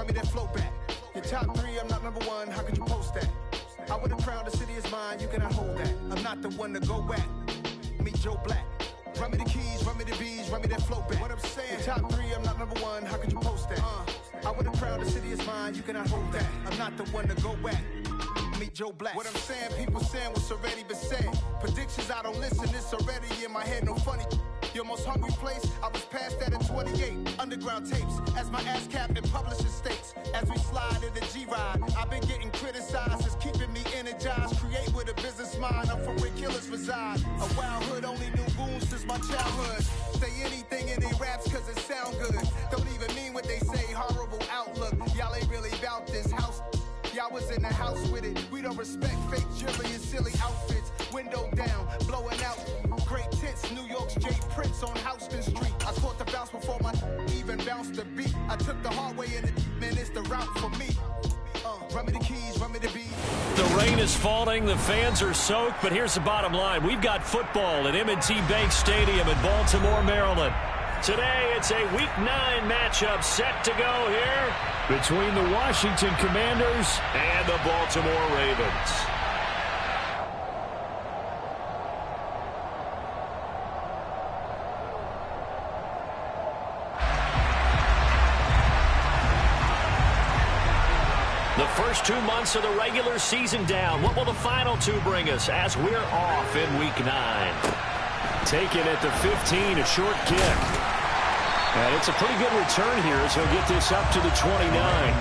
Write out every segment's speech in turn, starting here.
run me that flow back. Your top three, I'm not number one, how could you post that? I would have crowned the city is mine, you cannot hold that. I'm not the one to go back. Meet Joe Black. Run me the keys, run me the bees, run me that flow back. What I'm saying, your top three, I'm not number one, how could you post that? I would have crowned the city is mine, you cannot hold that. I'm not the one to go back. Meet Joe Black. What I'm saying, people saying what's already been said. Predictions, I don't listen, it's already in my head, no funny. Your most hungry place, I was past that at 28. Underground tapes, as my ass cap in publishing states. As we slide in the G-Ride, I've been getting criticized, it's keeping me energized. Create with a business mind, I'm from where killers reside. A wild hood, only knew goons since my childhood. Say anything in they raps cause it sound good. Don't even mean what they say, horrible outlook. Y'all ain't really about this house. Y'all was in the house with it. We don't respect fake jewelry and silly outfits. Window down, blowing out. Great tits, New York's J. Prince on Houston Street. I caught the bounce before my even bounced the beat. I took the hard way in it, man, it's the route for me. Run me the keys, run me the beat. The rain is falling, the fans are soaked, but here's the bottom line. We've got football at M&T Bank Stadium in Baltimore, Maryland. Today, it's a Week 9 matchup set to go here between the Washington Commanders and the Baltimore Ravens. The first 2 months of the regular season down. What will the final two bring us as we're off in Week 9? Taken at the 15, a short kick. And it's a pretty good return here as he'll get this up to the 29.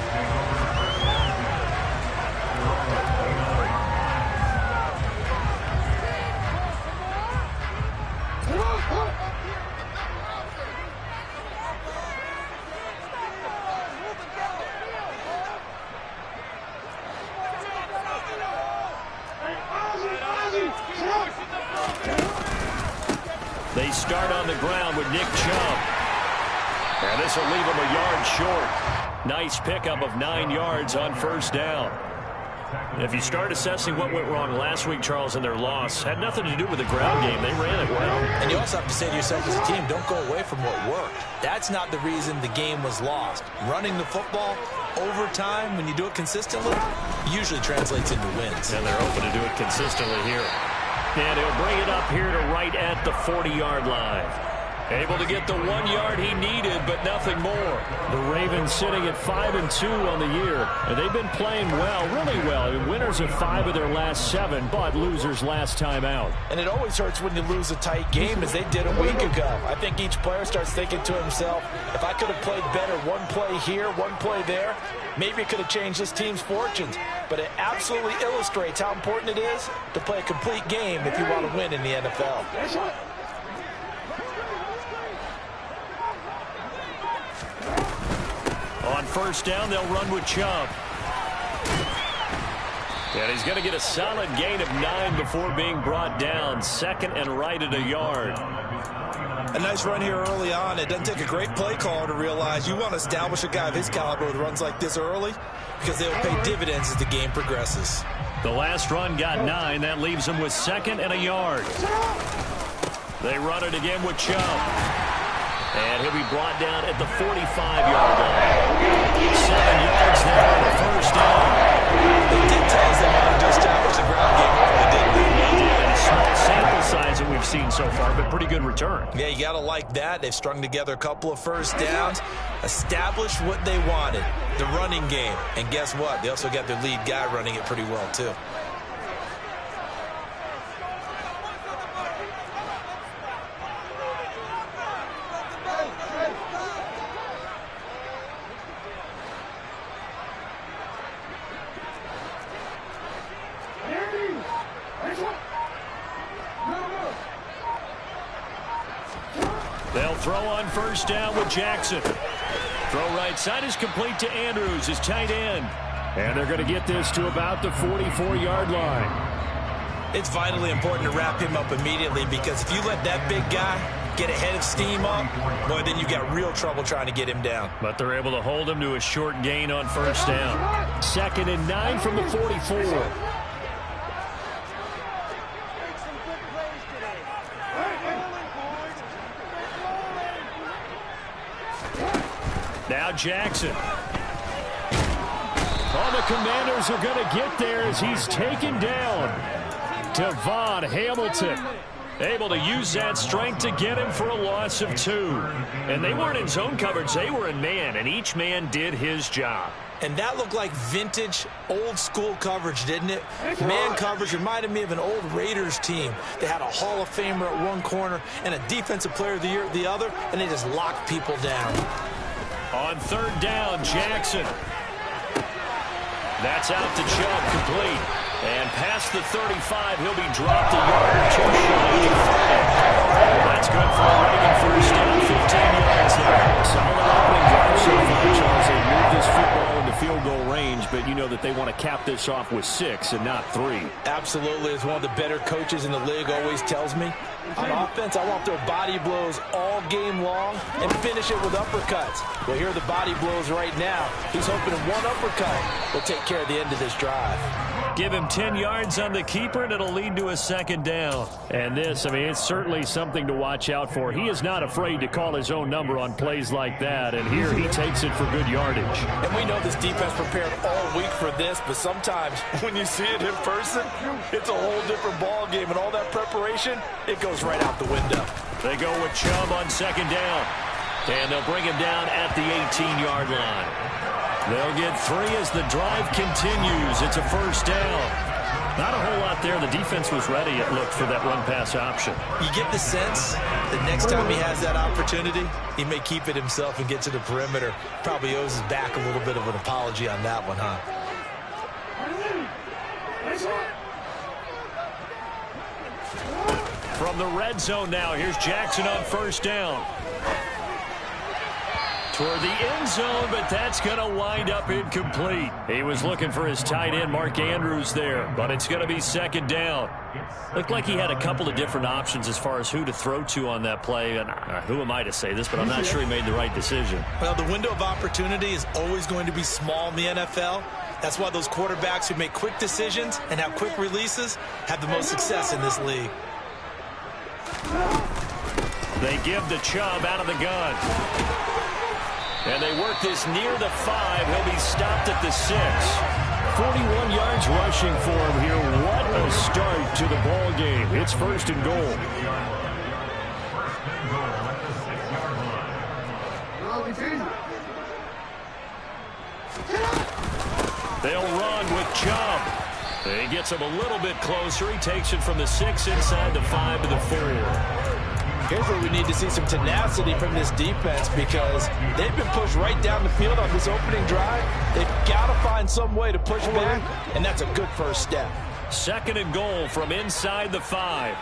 They start on the ground with Nick Chubb. And this will leave him a yard short. Nice pickup of 9 yards on first down. If you start assessing what went wrong last week, Charles, in their loss, had nothing to do with the ground game. They ran it well. And you also have to say to yourself as a team, don't go away from what worked. That's not the reason the game was lost. Running the football over time, when you do it consistently, usually translates into wins. And they're open to do it consistently here. And he'll bring it up here to right at the 40-yard line. Able to get the 1 yard he needed, but nothing more. The Ravens sitting at 5-2 on the year. And they've been playing well, really well. Winners of 5 of their last 7, but losers last time out. And it always hurts when you lose a tight game, as they did a week ago. I think each player starts thinking to himself, if I could have played better one play here, one play there, maybe it could have changed this team's fortunes. But it absolutely illustrates how important it is to play a complete game if you want to win in the NFL. On first down, they'll run with Chubb. And he's going to get a solid gain of 9 before being brought down. Second and right at a yard. A nice run here early on. It doesn't take a great play caller to realize you want to establish a guy of his caliber who runs like this early, because they'll pay dividends as the game progresses. The last run got 9. That leaves him with second and a yard. They run it again with Chubb. And he'll be brought down at the 45-yard line. 7 yards there on the first down. They did tell us they wanted to establish the ground game early, didn't they? And a small sample size that we've seen so far, but pretty good return. Yeah, you got to like that. They've strung together a couple of first downs, established what they wanted, the running game. And guess what? They also got their lead guy running it pretty well, too. They'll throw on first down with Jackson. Throw right side is complete to Andrews, his tight end. And they're going to get this to about the 44-yard line. It's vitally important to wrap him up immediately, because if you let that big guy get ahead of steam up, boy, then you got real trouble trying to get him down. But they're able to hold him to a short gain on first down. Second and 9 from the 44. Now Jackson. Oh, the Commanders are going to get there as he's taken down. Devon Hamilton able to use that strength to get him for a loss of 2. And they weren't in zone coverage. They were in man, and each man did his job. And that looked like vintage, old-school coverage, didn't it? Man coverage reminded me of an old Raiders team. They had a Hall of Famer at one corner and a Defensive Player of the Year at the other, and they just locked people down. On 3rd down, Jackson. That's out to Chubb, complete. And past the 35, he'll be dropped a yard or 2 short. That's good for a Raven first down, 15 yards there. Solid opening drive so far, Charles. They moved this football into field goal range, but you know that they want to cap this off with 6 and not 3. Absolutely. As one of the better coaches in the league always tells me, on offense, I want their body blows all game long and finish it with uppercuts. Well, here are the body blows right now. He's hoping one uppercut will take care of the end of this drive. Give him 10 yards on the keeper, and it'll lead to a 2nd down. And this, I mean, it's certainly something to watch out for. He is not afraid to call his own number on plays like that, and here he takes it for good yardage. And we know this defense prepared all week for this, but sometimes when you see it in person, it's a whole different ball game, and all that preparation, it goes right out the window. They go with Chubb on 2nd down, and they'll bring him down at the 18-yard line. They'll get 3 as the drive continues. It's a 1st down. Not a whole lot there. The defense was ready, it looked, for that run-pass option. You get the sense that next time he has that opportunity, he may keep it himself and get to the perimeter. Probably owes his back a little bit of an apology on that one, huh? From the red zone now, here's Jackson on 1st down. Toward the end zone, but that's going to wind up incomplete. He was looking for his tight end, Mark Andrews, there, but it's going to be 2nd down. Looked like he had a couple of different options as far as who to throw to on that play. And who am I to say this, but I'm not sure he made the right decision. Well, the window of opportunity is always going to be small in the NFL. That's why those quarterbacks who make quick decisions and have quick releases have the most success in this league. They give the Chubb out of the gun. And they work this near the 5. He'll be stopped at the 6. 41 yards rushing for him here. What a start to the ball game. It's 1st and goal. They'll run with Chubb. He gets him a little bit closer. He takes it from the 6 inside the 5 to the 4. Here's where we need to see some tenacity from this defense because they've been pushed right down the field on this opening drive. They've got to find some way to push back, and that's a good first step. 2nd and goal from inside the 5.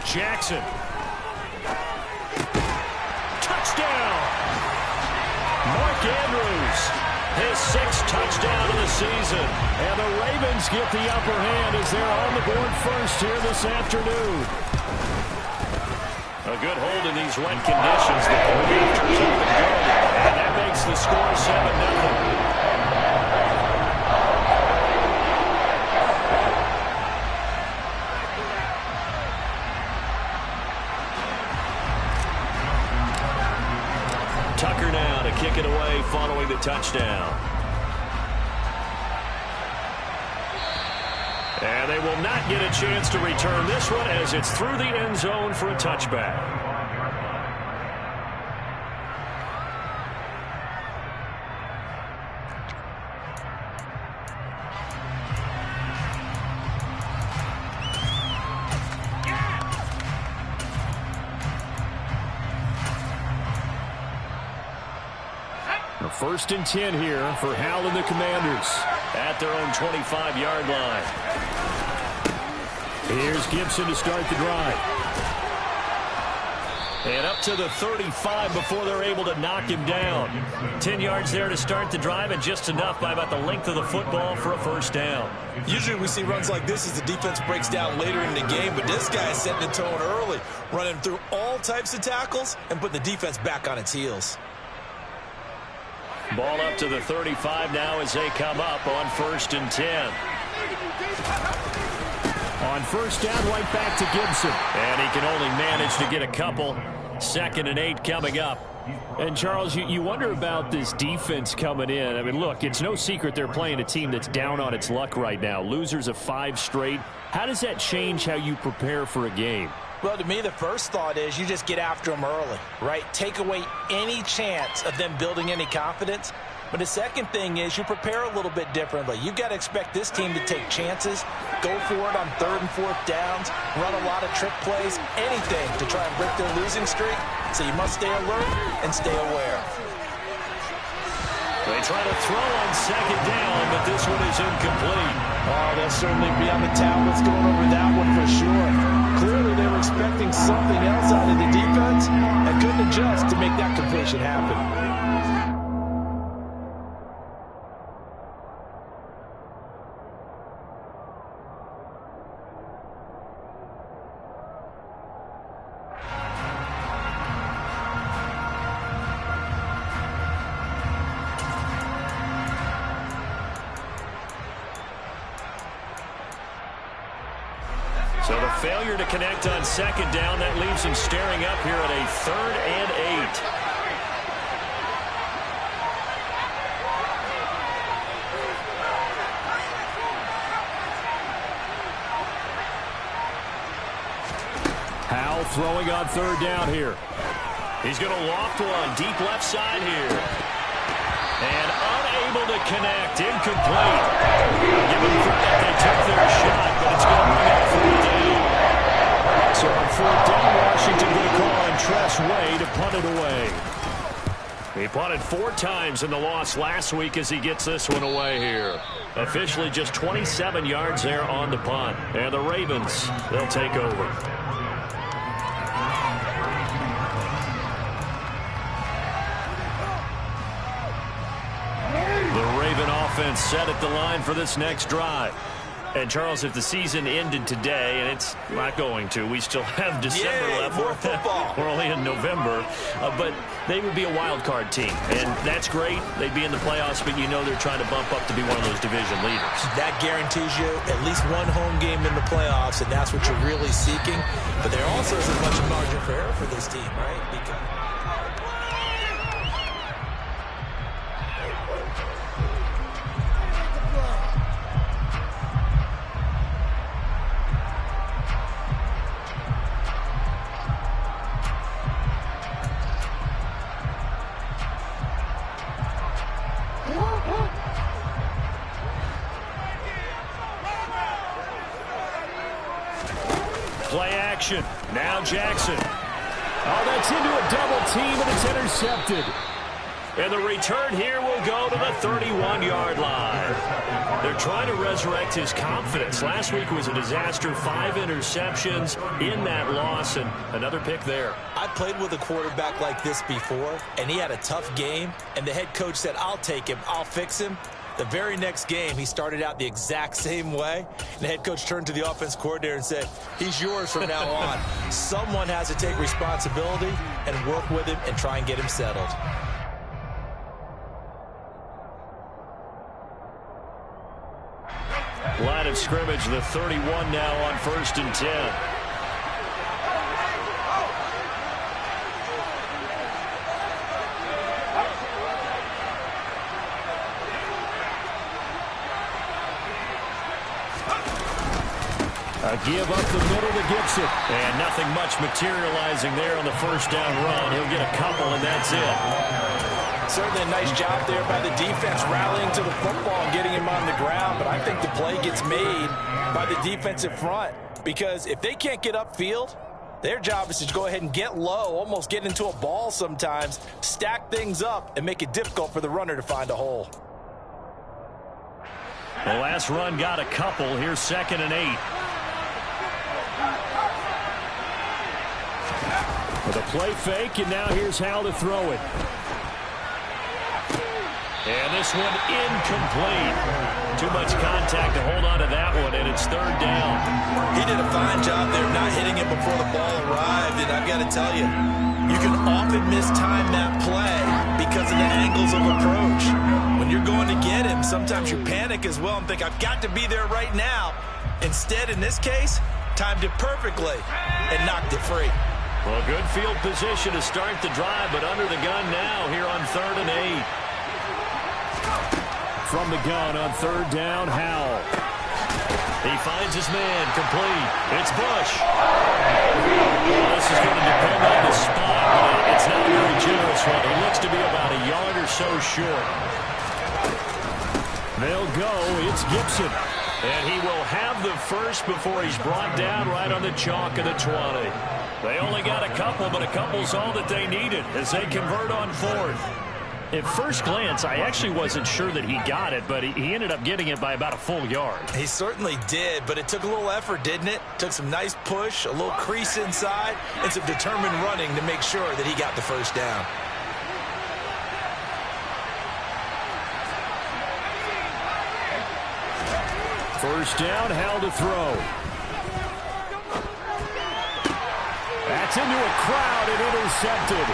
Jackson. Touchdown! Mark Andrews, his 6th touchdown of the season. And the Ravens get the upper hand as they're on the board first here this afternoon. A good hold in these wet conditions. The Raiders up and good. And that makes the score 7-0. Tucker now to kick it away following the touchdown. And they will not get a chance to return this one as it's through the end zone for a touchback. First and 10 here for Hal and the Commanders at their own 25-yard line. Here's Gibson to start the drive. And up to the 35 before they're able to knock him down. 10 yards there to start the drive, and just enough by about the length of the football for a 1st down. Usually we see runs like this as the defense breaks down later in the game, but this guy is setting the tone early, running through all types of tackles and putting the defense back on its heels. Ball up to the 35 now as they come up on 1st and 10. On first down, right back to Gibson. And he can only manage to get a couple. 2nd and 8 coming up. And, Charles, you wonder about this defense coming in. I mean, look, it's no secret they're playing a team that's down on its luck right now. Losers of 5 straight. How does that change how you prepare for a game? Well, to me, the first thought is you just get after them early, right? Take away any chance of them building any confidence. But the second thing is you prepare a little bit differently. You've got to expect this team to take chances, go for it on 3rd and 4th downs, run a lot of trick plays, anything to try and break their losing streak. So you must stay alert and stay aware. They try to throw on 2nd down, but this one is incomplete. Oh, they'll certainly be on the tablets going over that one for sure. Clearly they were expecting something else out of the defense and couldn't adjust to make that completion happen. So the failure to connect on 2nd down, that leaves him staring up here at a 3rd and 8. Howell throwing on 3rd down here. He's going to loft one deep left side here. And unable to connect. Incomplete. Give them credit. They took their shot, but it's going to bring up 4th down. So on 4th down, Washington going to call on Tress Way to punt it away. He punted 4 times in the loss last week as he gets this one away here. Officially just 27 yards there on the punt. And the Ravens, they'll take over. Offense set at the line for this next drive. And, Charles, if the season ended today, and it's not going to, we still have December left. More football. We're only in November. But they would be a wild card team. And that's great. They'd be in the playoffs, but you know they're trying to bump up to be one of those division leaders. That guarantees you at least one home game in the playoffs, and that's what you're really seeking. But there also is as much margin for error for this team, right? Because play action. Now Jackson. Oh, that's into a double team, and it's intercepted. And the return here will go to the 31-yard line. They're trying to resurrect his confidence. Last week was a disaster. 5 interceptions in that loss, and another pick there. I played with a quarterback like this before, and he had a tough game, and the head coach said, I'll take him, I'll fix him. The very next game, he started out the exact same way. The head coach turned to the offense coordinator and said, he's yours from now on. Someone has to take responsibility and work with him and try and get him settled. Line of scrimmage, the 31 now on 1st and 10. A give up the middle to Gibson. And nothing much materializing there on the first down run. He'll get a couple, and that's it. Certainly a nice job there by the defense rallying to the football and getting him on the ground. But I think the play gets made by the defensive front. Because if they can't get upfield, their job is to go ahead and get low, almost get into a ball sometimes, stack things up, and make it difficult for the runner to find a hole. The last run got a couple. Here's 2nd and 8. With a play fake, and now here's Howell to throw it. And this one incomplete. Too much contact to hold on to that one, and it's 3rd down. He did a fine job there not hitting it before the ball arrived, and I've got to tell you, you can often mistime that play because of the angles of approach. When you're going to get him, sometimes you panic as well and think, I've got to be there right now. Instead, in this case, timed it perfectly and knocked it free. Well, good field position to start the drive, but under the gun now here on 3rd and 8. From the gun on 3rd down, Howell. He finds his man, complete. It's Bush. Well, this is going to depend on the spot, but it's not a very generous one. He looks to be about a yard or so short. They'll go. It's Gibson. And he will have the first before he's brought down right on the chalk of the 20. They only got a couple, but a couple's all that they needed as they convert on 4th. At first glance, I actually wasn't sure that he got it, but he ended up getting it by about a full yard. He certainly did, but it took a little effort, didn't it? Took some nice push, a little crease inside, and some determined running to make sure that he got the first down. First down, Howell to throw. That's into a crowd and intercepted.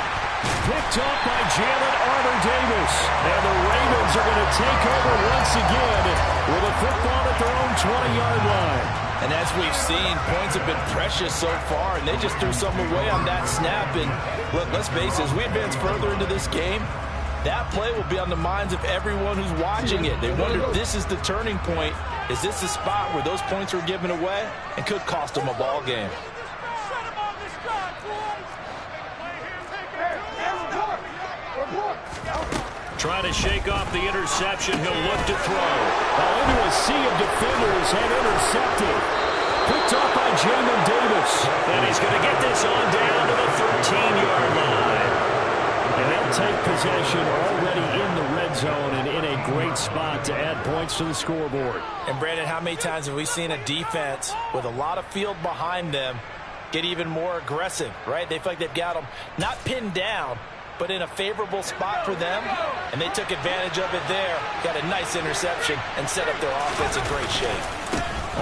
Picked up by Jalen Armour-Davis. And the Ravens are going to take over once again with a football at their own 20-yard line. And as we've seen, points have been precious so far, and they just threw some away on that snap. And look, let's face it, as we advance further into this game, that play will be on the minds of everyone who's watching it. They wonder if this is the turning point. Is this the spot where those points were given away and could cost them a ball game? Trying to shake off the interception. He'll look to throw. Into a sea of defenders and intercepted. Picked up by Jamin Davis. And he's going to get this on down to the 13-yard line. And they'll take possession already in the red zone and in a great spot to add points to the scoreboard. And Brandon, how many times have we seen a defense with a lot of field behind them get even more aggressive, right? They feel like they've got them not pinned down, but in a favorable spot for them, and they took advantage of it there. Got a nice interception and set up their offense in great shape.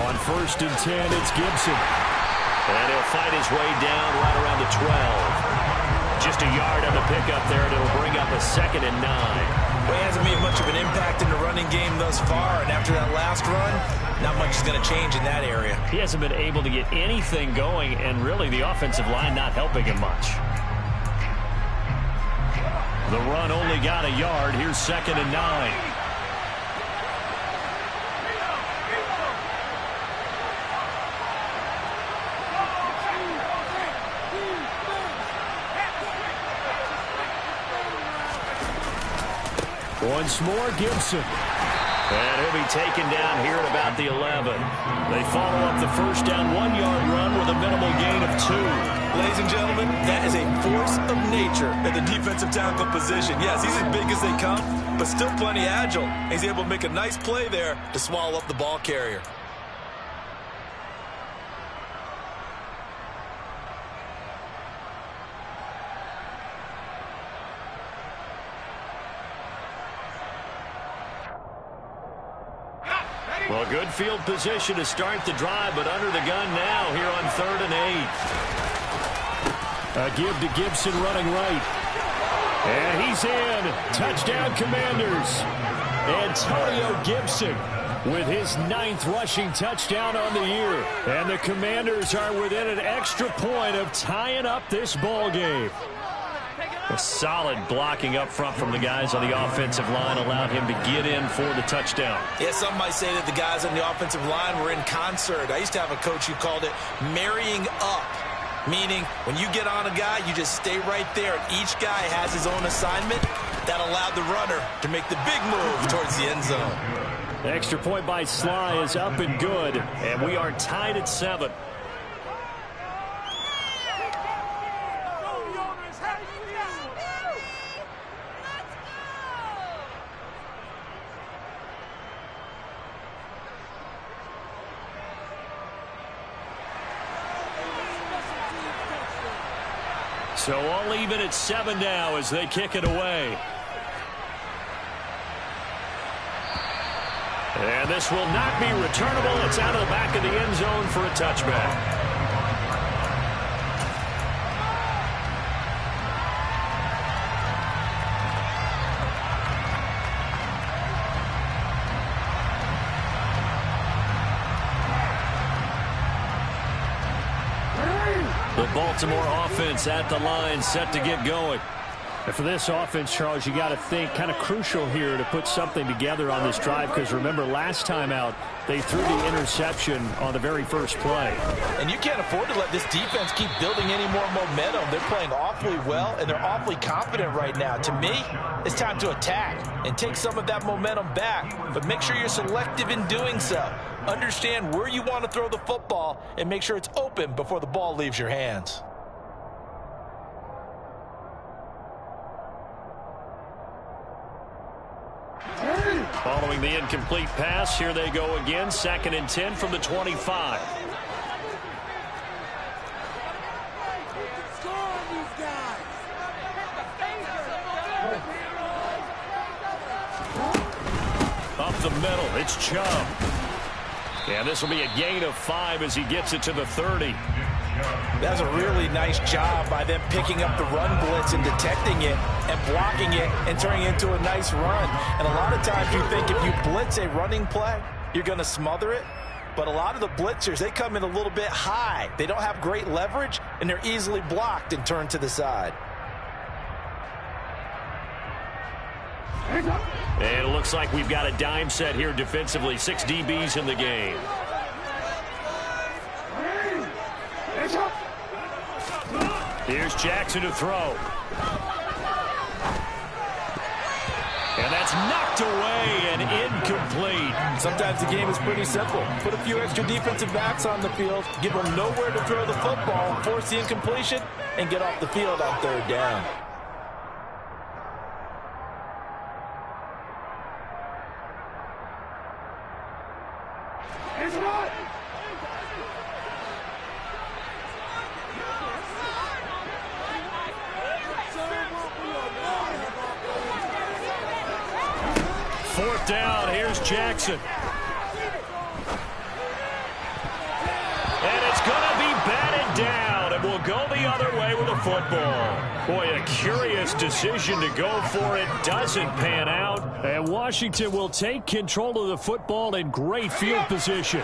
On 1st and 10, it's Gibson. And he'll fight his way down right around the 12. Just a yard on the pickup there, and it'll bring up a 2nd and 9. Well, he hasn't made much of an impact in the running game thus far, and after that last run, not much is going to change in that area. He hasn't been able to get anything going, and really the offensive line not helping him much. The run only got a yard. Here's 2nd and 9. Once more, Gibson. And he'll be taken down here at about the 11. They follow up the first down 1-yard run with a minimal gain of 2. Ladies and gentlemen, that is a force of nature at the defensive tackle position. Yes, he's as big as they come, but still plenty agile. He's able to make a nice play there to swallow up the ball carrier. Well, good field position to start the drive, but under the gun now here on 3rd and 8. A give to Gibson running right. And he's in. Touchdown, Commanders. Antonio Gibson with his 9th rushing touchdown on the year. And the Commanders are within an extra point of tying up this ball game. A solid blocking up front from the guys on the offensive line allowed him to get in for the touchdown. Yeah, some might say that the guys on the offensive line were in concert. I used to have a coach who called it marrying up, meaning when you get on a guy, you just stay right there. Each guy has his own assignment. That allowed the runner to make the big move towards the end zone. The extra point by Sly is up and good, and we are tied at 7. So all even at 7 now as they kick it away. And this will not be returnable. It's out of the back of the end zone for a touchback. The Baltimore offense at the line, set to get going. And for this offense, Charles, you got to think kind of crucial here to put something together on this drive, because remember last time out they threw the interception on the very first play. And you can't afford to let this defense keep building any more momentum. They're playing awfully well, and they're awfully confident right now. To me, it's time to attack and take some of that momentum back, but make sure you're selective in doing so. Understand where you want to throw the football and make sure it's open before the ball leaves your hands. Following the incomplete pass, here they go again. 2nd and 10 from the 25. Up the middle, it's Chubb. And this will be a gain of 5 as he gets it to the 30. That's a really nice job by them picking up the run blitz and detecting it and blocking it and turning it into a nice run. And a lot of times you think if you blitz a running play, you're going to smother it. But a lot of the blitzers, they come in a little bit high. They don't have great leverage, and they're easily blocked and turned to the side. And it looks like we've got a dime set here defensively. 6 DBs in the game. Here's Jackson to throw. And that's knocked away and incomplete. Sometimes the game is pretty simple. Put a few extra defensive backs on the field, give them nowhere to throw the football, force the incompletion, and get off the field on 3rd down. Fourth down, here's Jackson. And it's going to be batted down, and will go the other way with the football. Boy, a curious decision to go for it. Doesn't pan out. And Washington will take control of the football in great field position.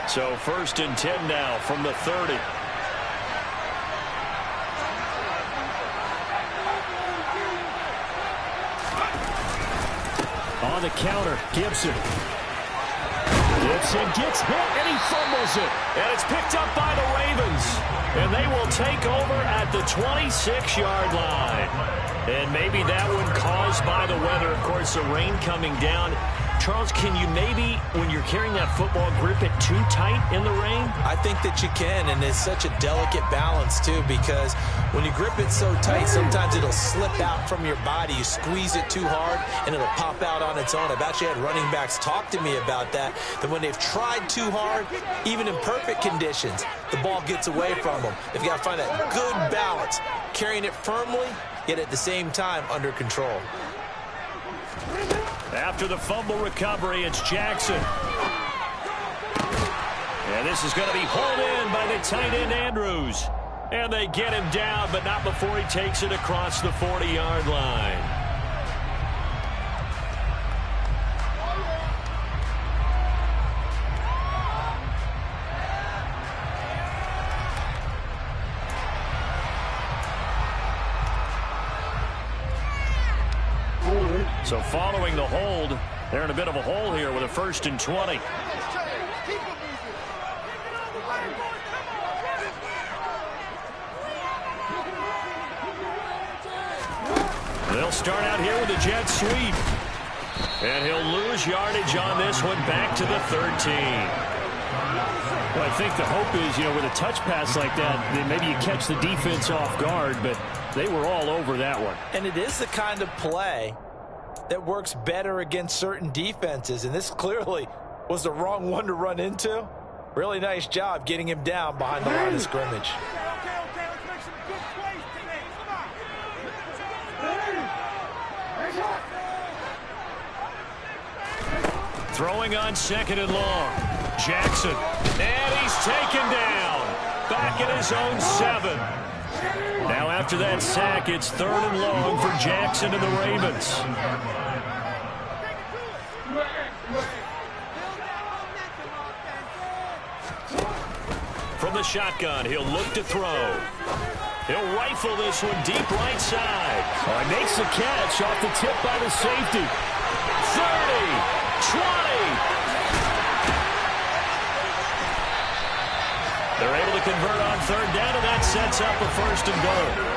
So 1st and 10 now from the 30. On the counter, Gibson. Gibson gets hit, and he fumbles it. And it's picked up by the Ravens. And they will take over at the 26-yard line. And maybe that one caused by the weather. Of course, the rain coming down. Charles, can you maybe, when you're carrying that football, grip it too tight in the rain? I think that you can, and it's such a delicate balance, too, because when you grip it so tight, sometimes it'll slip out from your body. You squeeze it too hard, and it'll pop out on its own. I've actually had running backs talk to me about that when they've tried too hard, even in perfect conditions, the ball gets away from them. They've got to find that good balance, carrying it firmly, yet at the same time under control. After the fumble recovery, it's Jackson. And this is going to be hauled in by the tight end, Andrews. And they get him down, but not before he takes it across the 40-yard line. So following the hold, they're in a bit of a hole here with a 1st and 20. They'll start out here with a jet sweep. And he'll lose yardage on this one back to the 13. Well, I think the hope is, with a touch pass like that, then maybe you catch the defense off guard, but they were all over that one. And it is the kind of play that works better against certain defenses, and this clearly was the wrong one to run into. Really nice job getting him down behind the line of scrimmage. Throwing on 2nd and long. Jackson. And he's taken down. Back at his own 7. Now after that sack, it's 3rd and long for Jackson and the Ravens. From the shotgun. He'll look to throw. He'll rifle this one deep right side. Oh, he makes the catch off the tip by the safety. 30, 20. They're able to convert on third down, and that sets up a first and goal.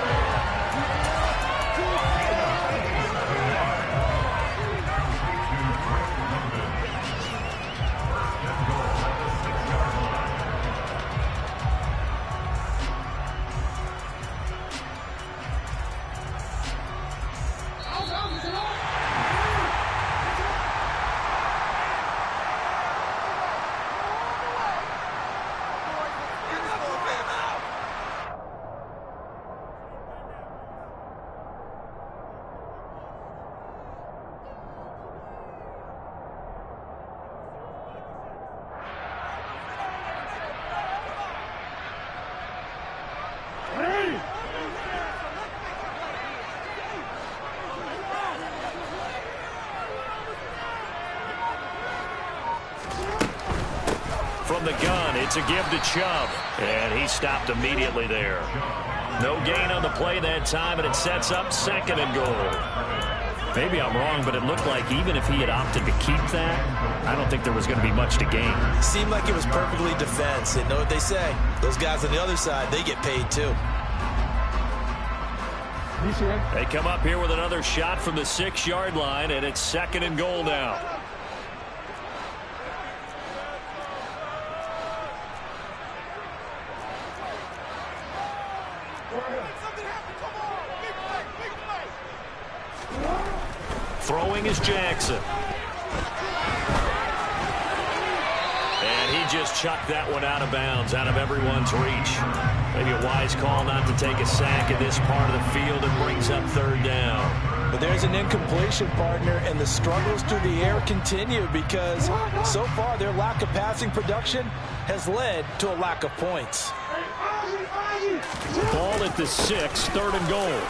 From the gun, it's a give to Chubb. And he stopped immediately there. No gain on the play that time, and it sets up second and goal. Maybe I'm wrong, but it looked like even if he had opted to keep that, I don't think there was going to be much to gain. Seemed like it was perfectly defense. And know what they say. Those guys on the other side, they get paid too. They come up here with another shot from the 6-yard line, and it's second and goal now. Throwing is Jackson. And he just chucked that one out of bounds, out of everyone's reach. Maybe a wise call not to take a sack in this part of the field. It brings up third down. But there's an incompletion, partner, and the struggles through the air continue because so far their lack of passing production has led to a lack of points. Ball at the 6, third and goal.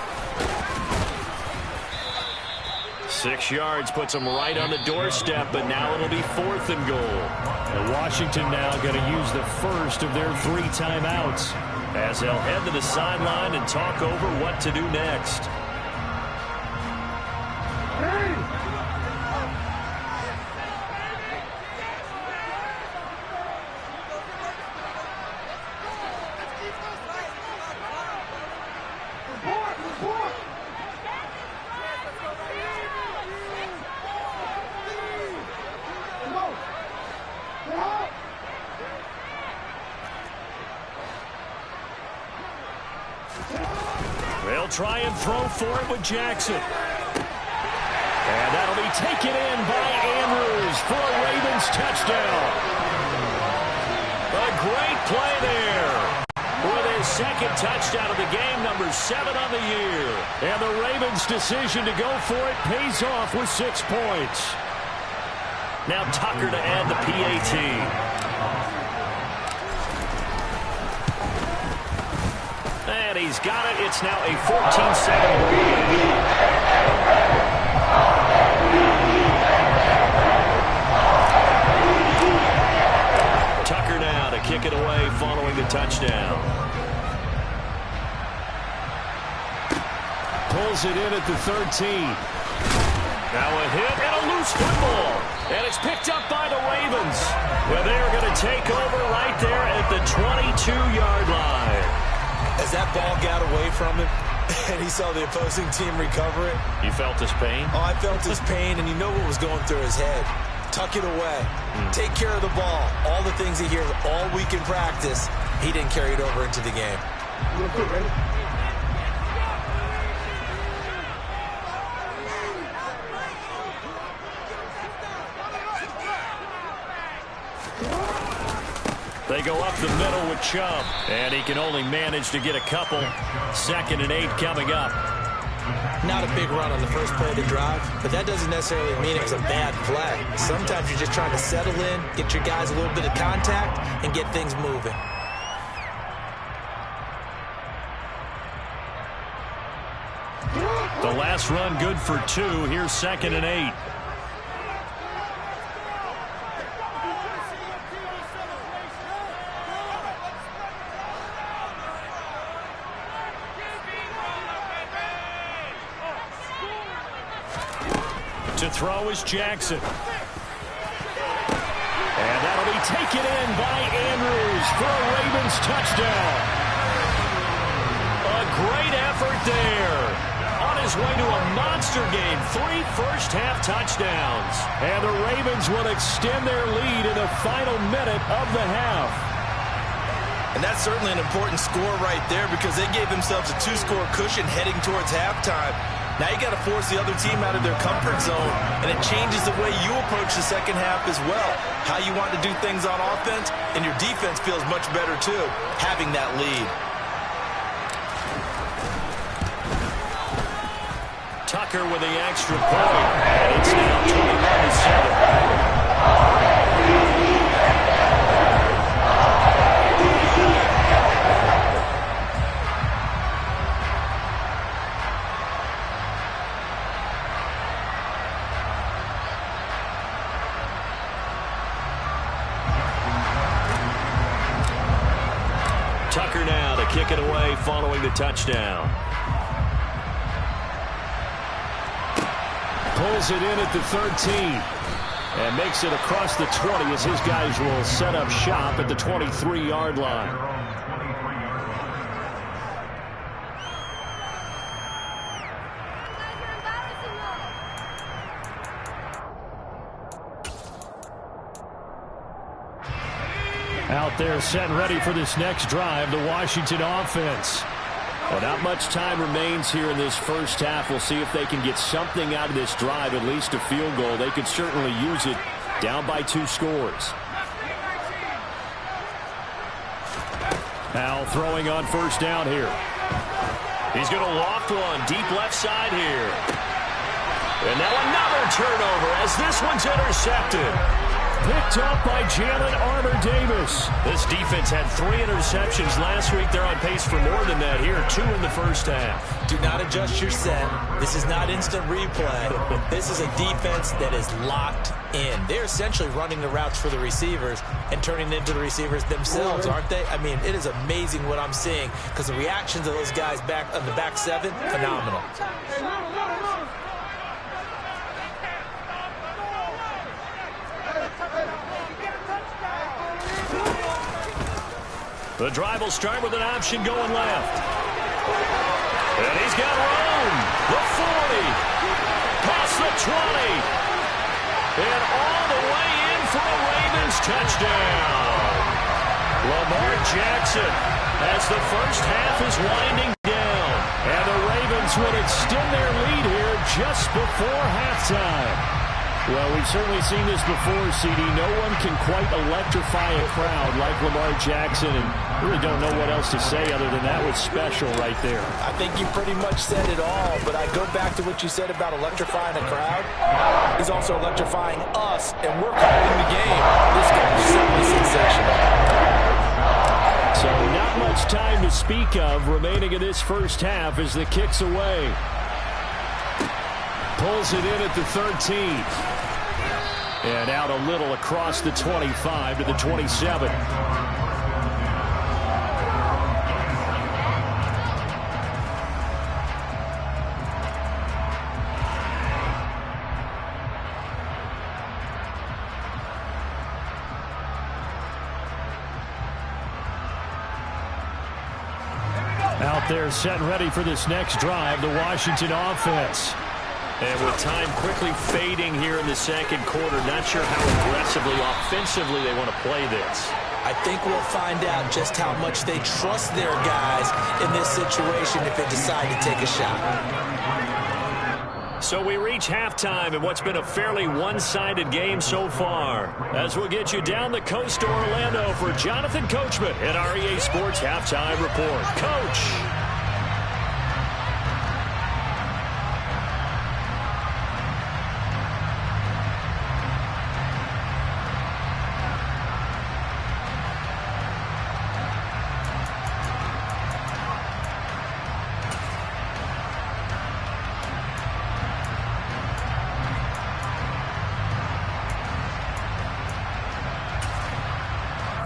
6 yards puts them right on the doorstep, but now it'll be fourth and goal. And Washington now going to use the first of their 3 timeouts as they'll head to the sideline and talk over what to do next. They'll try and throw for it with Jackson. And that'll be taken in by Andrews for a Ravens touchdown. A great play there. With his second touchdown of the game, number 7 on the year. And the Ravens' decision to go for it pays off with 6 points. Now Tucker to add the PAT. And he's got it. It's now a 14-7 lead. Tucker now to kick it away following the touchdown. Pulls it in at the 13. Now a hit and a loose football. And it's picked up by the Ravens. Well, they're going to take over right there at the 22-yard line. As that ball got away from him and he saw the opposing team recover it. You felt his pain? Oh, I felt his pain, and you know what was going through his head. Tuck it away. Take care of the ball. All the things he hears all week in practice, he didn't carry it over into the game. They go up the middle with Chubb, and he can only manage to get a couple. 2nd and 8 coming up. Not a big run on the first play of the drive, but that doesn't necessarily mean it was a bad play. Sometimes you're just trying to settle in, get your guys a little bit of contact, and get things moving. The last run good for 2. Here's 2nd and 8. To throw is Jackson. And that'll be taken in by Andrews for a Ravens touchdown. A great effort there. On his way to a monster game, 3 first-half touchdowns. And the Ravens will extend their lead in the final minute of the half. And that's certainly an important score right there because they gave themselves a 2-score cushion heading towards halftime. Now you got to force the other team out of their comfort zone, and it changes the way you approach the second half as well. How you want to do things on offense, and your defense feels much better too, having that lead. Tucker with the extra point, and it's now 21-7. Tucker now to kick it away following the touchdown. Pulls it in at the 13 and makes it across the 20 as his guys will set up shop at the 23-yard line. Out there set and ready for this next drive, the Washington offense. Well, not much time remains here in this first half. We'll see if they can get something out of this drive, at least a field goal. They could certainly use it down by 2 scores. Now throwing on first down here. He's going to loft one deep left side here. And now another turnover as this one's intercepted. Picked up by Jalen Armour-Davis. This defense had 3 interceptions last week. They're on pace for more than that here. 2 in the first half. Do not adjust your set. This is not instant replay. This is a defense that is locked in. They're essentially running the routes for the receivers and turning into the receivers themselves, aren't they? I mean, it is amazing what I'm seeing because the reactions of those guys back on the back 7, phenomenal. The drive will start with an option going left. And he's got room. The 40. Past the 20. And all the way in for a Ravens touchdown. Lamar Jackson as the first half is winding down. And the Ravens would extend their lead here just before halftime. Well, we've certainly seen this before, CD. No one can quite electrify a crowd like Lamar Jackson, and really don't know what else to say other than that was special right there. I think you pretty much said it all, but I go back to what you said about electrifying a crowd. He's also electrifying us, and we're calling the game. This guy is simply sensational. So not much time to speak of remaining in this first half as the kick's away. Pulls it in at the 13. And out a little across the 25 to the 27. Out there set and ready for this next drive, the Washington offense. And with time quickly fading here in the second quarter, not sure how aggressively, offensively they want to play this. I think we'll find out just how much they trust their guys in this situation if they decide to take a shot. So we reach halftime in what's been a fairly one-sided game so far. As we'll get you down the coast to Orlando for Jonathan Coachman at our EA Sports Halftime Report. Coach.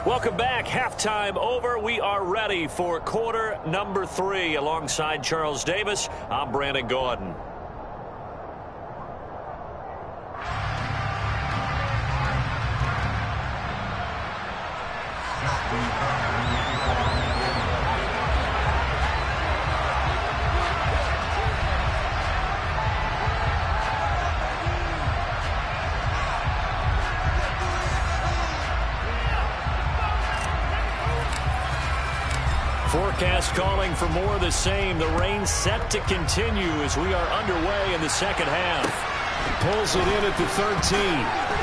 Welcome back. Halftime over. We are ready for quarter number 3. Alongside Charles Davis, I'm Brandon Gaudin. Forecast calling for more of the same. The rain set to continue as we are underway in the second half. Pulls it in at the 13.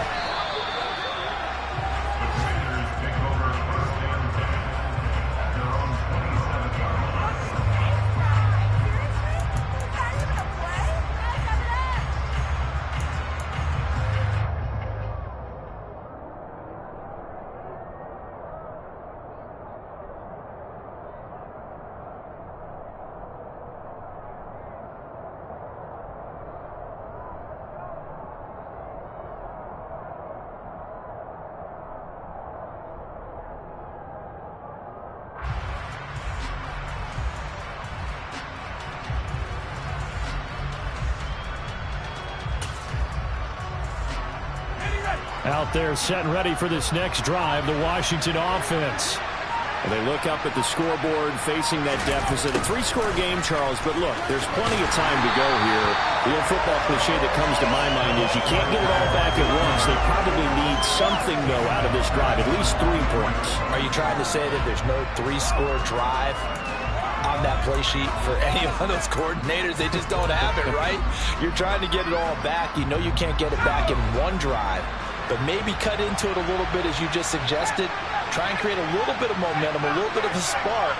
Out there set and ready for this next drive, the Washington offense. And they look up at the scoreboard facing that deficit. A 3-score game, Charles, but look, there's plenty of time to go here. The old football cliche that comes to my mind is you can't get it all back at once. They probably need something, though, out of this drive, at least 3 points. Are you trying to say that there's no 3-score drive on that play sheet for any of those coordinators? They just don't have it, right? You're trying to get it all back. You know you can't get it back in one drive, but maybe cut into it a little bit as you just suggested. Try and create a little bit of momentum, a little bit of a spark,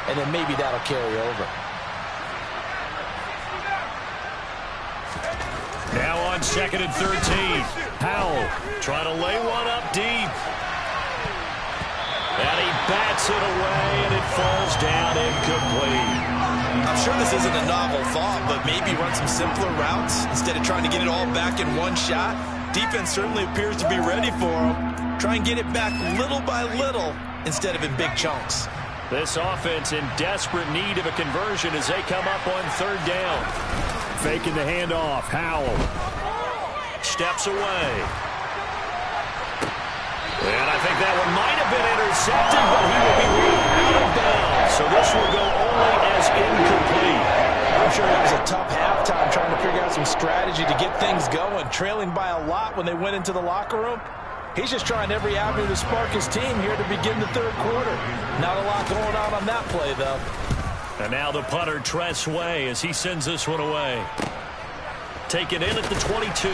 and then maybe that'll carry over. Now on 2nd and 13. Howell trying to lay one up deep. And he bats it away, and it falls down incomplete. I'm sure this isn't a novel thought, but maybe run some simpler routes instead of trying to get it all back in one shot. Defense certainly appears to be ready for him. Try and get it back little by little instead of in big chunks. This offense in desperate need of a conversion as they come up on 3rd down. Faking the handoff. Howell steps away. And I think that one might have been intercepted, but he will be ruled out of bounds. So this will go only as incomplete. I'm sure it was a tough halftime trying to figure out some strategy to get things going. Trailing by a lot when they went into the locker room. He's just trying every avenue to spark his team here to begin the 3rd quarter. Not a lot going on that play, though. And now the punter, Tress Way, as he sends this one away. Taken in at the 22.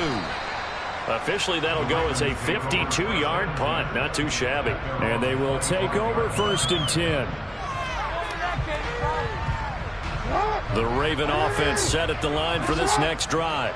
Officially, that'll go as a 52-yard punt. Not too shabby. And they will take over 1st and 10. The Raven offense set at the line for this next drive.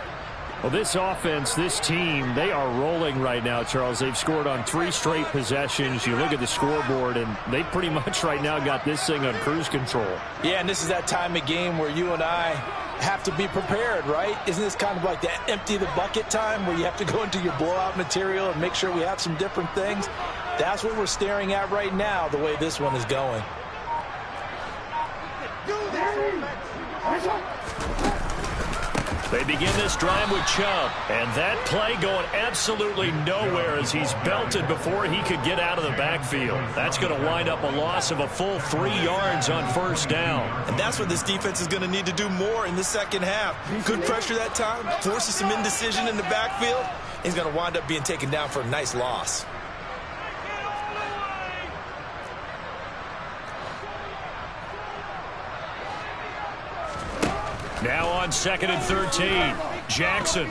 Well, this offense, this team, they are rolling right now, Charles. They've scored on 3 straight possessions. You look at the scoreboard, and they pretty much right now got this thing on cruise control. Yeah, and this is that time of game where you and I have to be prepared, right? Isn't this kind of like the empty the bucket time where you have to go into your blowout material and make sure we have some different things? That's what we're staring at right now, the way this one is going. They begin this drive with Chubb, and that play going absolutely nowhere as he's belted before he could get out of the backfield. That's going to wind up a loss of a full 3 yards on 1st down. And that's what this defense is going to need to do more in the second half. Good pressure that time, forces some indecision in the backfield. He's going to wind up being taken down for a nice loss. Now on 2nd and 13. Jackson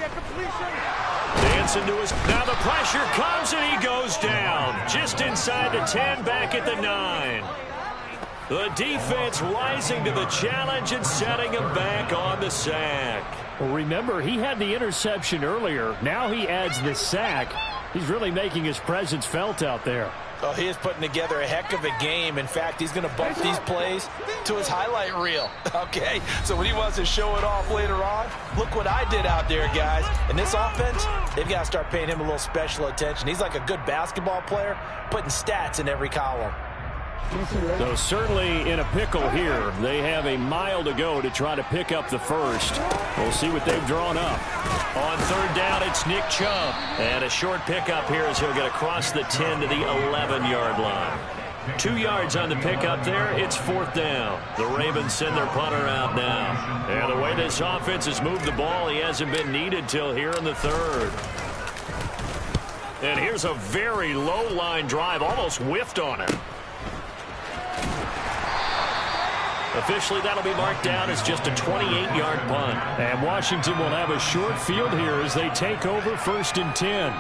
dancing to his. Now the pressure comes and he goes down. Just inside the 10, back at the 9. The defense rising to the challenge and setting him back on the sack. Well, remember, he had the interception earlier. Now he adds the sack. He's really making his presence felt out there. Oh, he is putting together a heck of a game. In fact, he's going to bump these plays to his highlight reel. Okay, so when he wants to show it off later on, look what I did out there, guys. And this offense, they've got to start paying him a little special attention. He's like a good basketball player, putting stats in every column. So certainly in a pickle here. They have a mile to go to try to pick up the 1st. We'll see what they've drawn up. On 3rd down, it's Nick Chubb. And a short pickup here as he'll get across the 10 to the 11-yard line. 2 yards on the pickup there. It's 4th down. The Ravens send their punter out now. And the way this offense has moved the ball, he hasn't been needed till here in the 3rd. And here's a very low-line drive, almost whiffed on it. Officially, that'll be marked down as just a 28-yard punt. And Washington will have a short field here as they take over 1st and 10.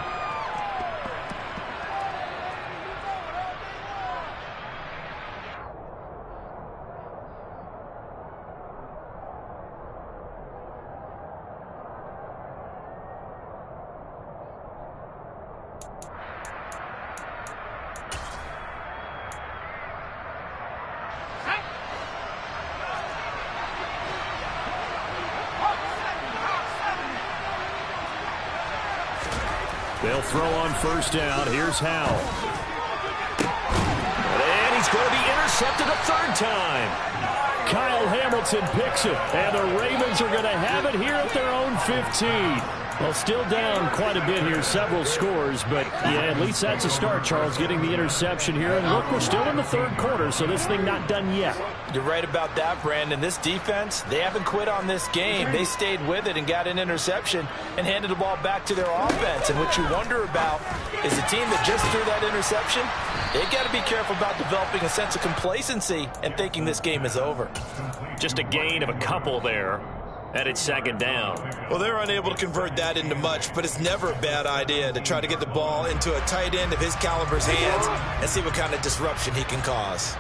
They'll throw on 1st down. Here's Howell. And he's going to be intercepted a 3rd time. Kyle Hamilton picks it. And the Ravens are going to have it here at their own 15. Well, still down quite a bit here, several scores. But, yeah, at least that's a start, Charles, getting the interception here. And look, we're still in the 3rd quarter, so this thing not done yet. You're right about that, Brandon. This defense, they haven't quit on this game. They stayed with it and got an interception and handed the ball back to their offense. And what you wonder about is a team that just threw that interception, they've got to be careful about developing a sense of complacency and thinking this game is over. Just a gain of a couple there. And it's 2nd down. Well, they're unable to convert that into much, but it's never a bad idea to try to get the ball into a tight end of his caliber's hands and see what kind of disruption he can cause.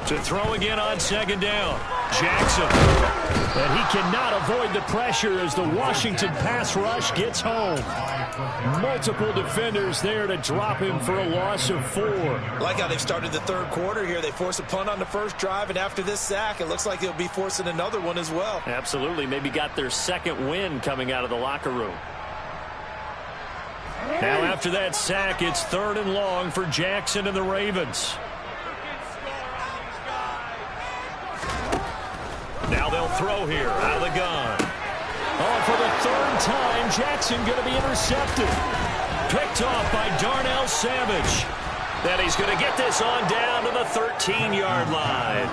To throw again on 2nd down. Jackson. And he cannot avoid the pressure as the Washington pass rush gets home. Multiple defenders there to drop him for a loss of 4. I like how they've started the 3rd quarter here. They force a punt on the 1st drive, and after this sack, it looks like they'll be forcing another one as well. Absolutely. Maybe got their 2nd win coming out of the locker room. Now after that sack, it's 3rd and long for Jackson and the Ravens. Now they'll throw here out of the gun. Oh, for the 3rd time, Jackson going to be intercepted. Picked off by Darnell Savage. Then he's going to get this on down to the 13-yard line.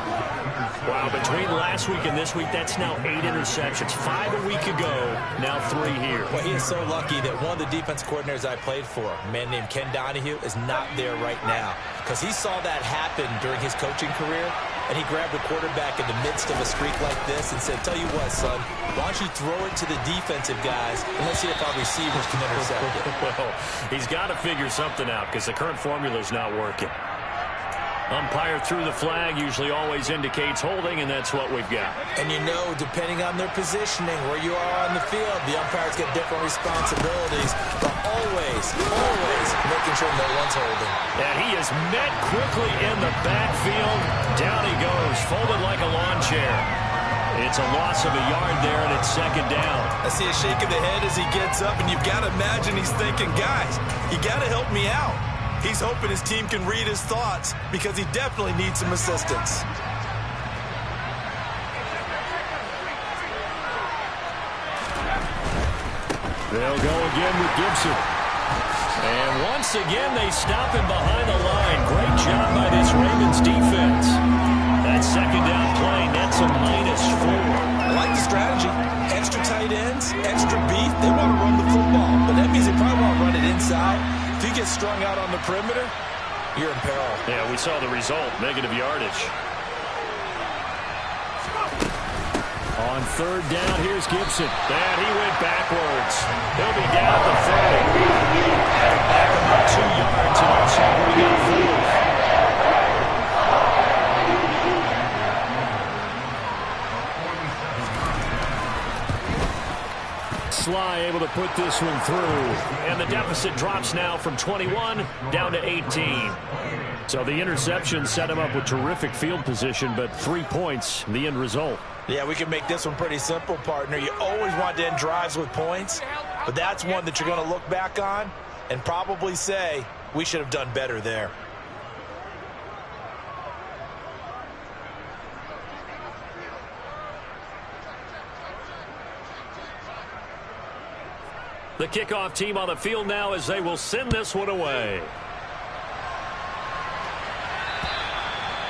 Wow, between last week and this week, that's now 8 interceptions. 5 a week ago, now 3 here. Well, he is so lucky that one of the defense coordinators I played for, a man named Ken Donahue, is not there right now. Because he saw that happen during his coaching career, and he grabbed the quarterback in the midst of a streak like this and said, tell you what, son, why don't you throw it to the defensive guys, and let's see if our receivers can intercept it. Well, he's got to figure something out because the current formula is not working. Umpire threw the flag, usually always indicates holding, and that's what we've got. And you know, depending on their positioning, where you are on the field, the umpires get different responsibilities, but always making sure no one's holding. And he is met quickly in the backfield. Down he goes, folded like a lawn chair. It's a loss of a yard there, and it's 2nd down. I see a shake of the head as he gets up, and you've got to imagine he's thinking, guys, you got to help me out. He's hoping his team can read his thoughts because he definitely needs some assistance. They'll go again with Gibson. And once again, they stop him behind the line. Great job by this Ravens defense. That 2nd down play nets a -4. I like the strategy. Extra tight ends, extra beef. They want to run the football, but that means they probably want to run it inside. If you get strung out on the perimeter, you're in peril. Yeah, we saw the result, negative yardage. On 3rd down, here's Gibson. And he went backwards. He'll be down at the 30. Back about 2 yards, and also we got 4. Sly able to put this one through. And the deficit drops now from 21 down to 18. So the interception set him up with terrific field position, but 3 points, the end result. Yeah, we can make this one pretty simple, partner. You always want to end drives with points, but that's one that you're going to look back on and probably say, we should have done better there. The kickoff team on the field now as they will send this one away.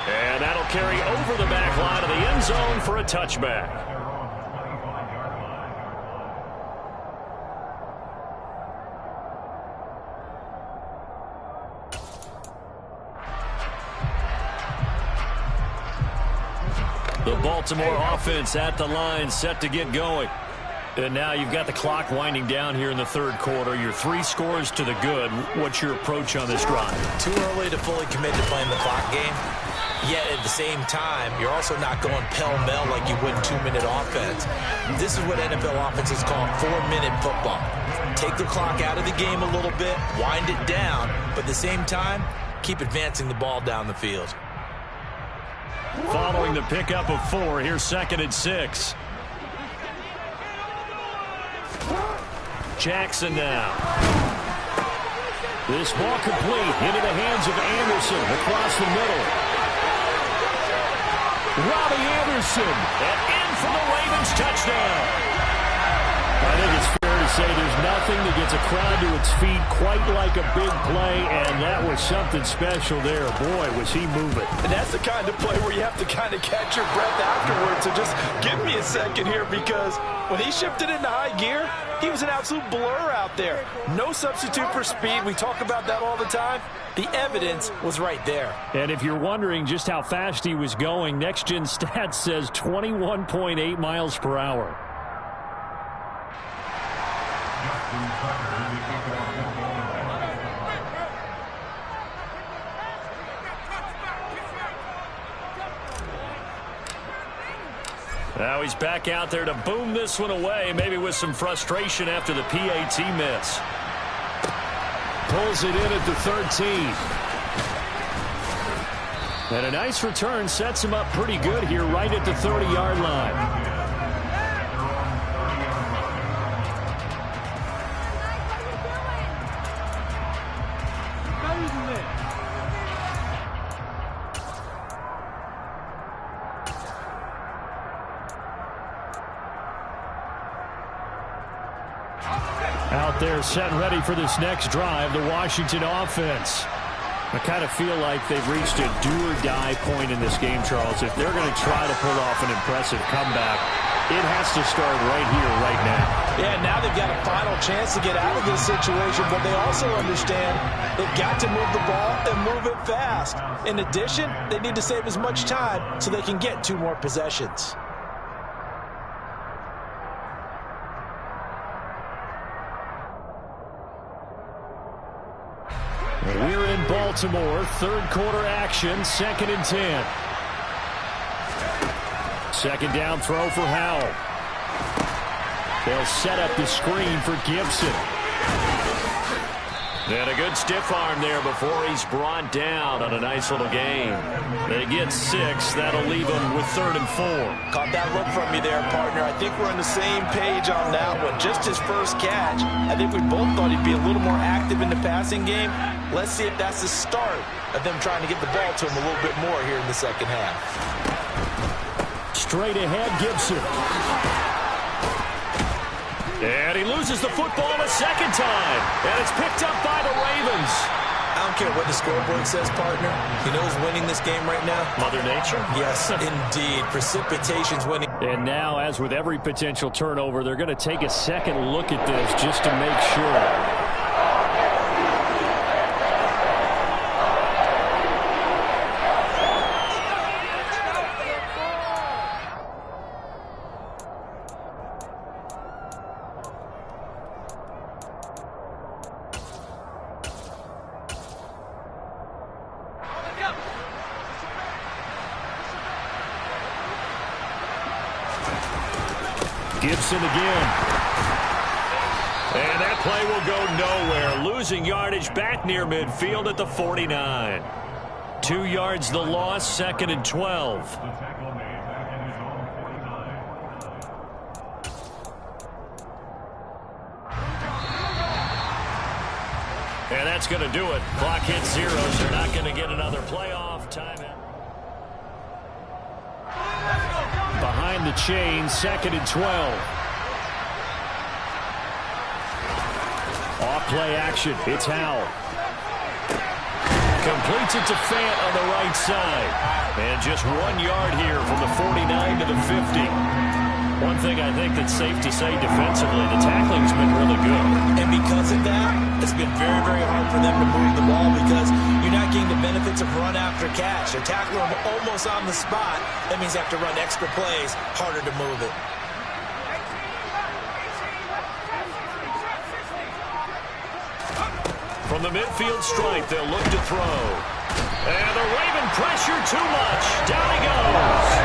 And that'll carry over the back line of the end zone for a touchback. The Baltimore offense at the line, set to get going. And now you've got the clock winding down here in the third quarter. Your 3 scores to the good. What's your approach on this drive? Too early to fully commit to playing the clock game. Yet at the same time, you're also not going pell-mell like you would in 2-minute offense. This is what NFL offenses call 4-minute football. Take the clock out of the game a little bit, wind it down, but at the same time, keep advancing the ball down the field. Following the pickup of 4, here's 2nd and 6. Jackson now. This ball complete into the hands of Anderson across the middle. Robbie Anderson, and in for the Ravens touchdown. I think it's fair to say there's nothing that gets a crowd to its feet quite like a big play, and that was something special there. Boy, was he moving. And that's the kind of play where you have to kind of catch your breath afterwards. So just give me a second here, because when he shifted into high gear, he was an absolute blur out there. No substitute for speed. We talk about that all the time. The evidence was right there. And if you're wondering just how fast he was going, Next Gen Stats says 21.8 miles per hour. Now he's back out there to boom this one away, maybe with some frustration after the PAT miss. Pulls it in at the 13. And a nice return sets him up pretty good here right at the 30-yard line. Out there set and ready for this next drive, the Washington offense. I kind of feel like they've reached a do-or-die point in this game, Charles. If they're going to try to pull off an impressive comeback, it has to start right here, right now. Yeah, now they've got a final chance to get out of this situation, but they also understand they've got to move the ball and move it fast. In addition, they need to save as much time so they can get 2 more possessions. We're in Baltimore, third quarter action, 2nd and 10. Second down throw for Howell. They'll set up the screen for Gibson. And a good stiff arm there before he's brought down on a nice little gain. They get 6. That'll leave them with 3rd and 4. Caught that look from me there, partner. I think we're on the same page on that one. Just his first catch. I think we both thought he'd be a little more active in the passing game. Let's see if that's the start of them trying to get the ball to him a little bit more here in the second half. Straight ahead, Gibson. And he loses the football a second time. And it's picked up by the Ravens. I don't care what the scoreboard says, partner. You know who's winning this game right now? Mother Nature? Yes, indeed. Precipitation's winning. And now, as with every potential turnover, they're going to take a second look at this just to make sure. Gibson again. And that play will go nowhere. Losing yardage back near midfield at the 49. 2 yards the loss, 2nd and 12. And that's going to do it. Clock hits 0. They're not going to get another playoff timeout. Behind the chain, 2nd and 12. Off play action. It's Howell. Completes it to Fant on the right side. And just 1 yard here from the 49 to the 50. One thing I think that's safe to say defensively, the tackling's been really good. And because of that, it's been very, very hard for them to move the ball because you're not getting the benefit defensive run after catch. They're tackling him almost on the spot. That means they have to run extra plays, harder to move it. From the midfield stripe, they'll look to throw. And the Raven pressure too much. Down he goes.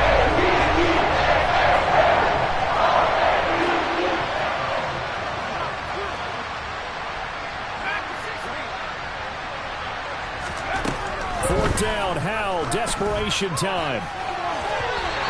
Fourth down, Howell, desperation time.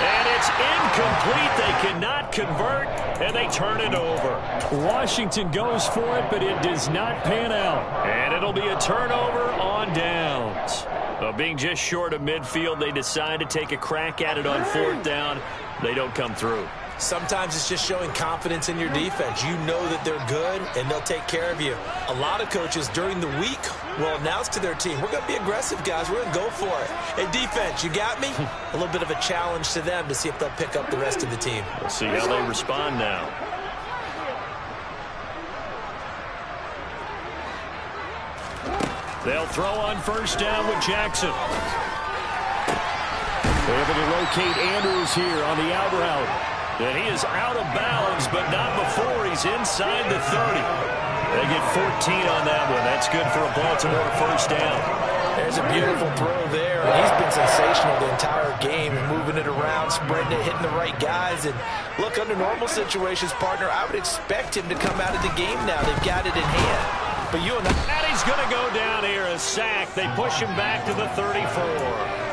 And it's incomplete. They cannot convert, and they turn it over. Washington goes for it, but it does not pan out. And it'll be a turnover on downs. Well, being just short of midfield, they decide to take a crack at it on fourth down. They don't come through. Sometimes it's just showing confidence in your defense. You know that they're good, and they'll take care of you. A lot of coaches during the week will announce to their team, we're going to be aggressive, guys. We're going to go for it. Hey, defense, you got me? A little bit of a challenge to them to see if they'll pick up the rest of the team. We'll see how they respond now. They'll throw on first down with Jackson. They're able to locate Andrews here on the out route. And he is out of bounds, but not before he's inside the 30. They get 14 on that one. That's good for a Baltimore first down. There's a beautiful throw there. He's been sensational the entire game, moving it around, spreading it, hitting the right guys. And look, under normal situations, partner, I would expect him to come out of the game now. They've got it in hand. But you and he's going to go down here, a sack. They push him back to the 34.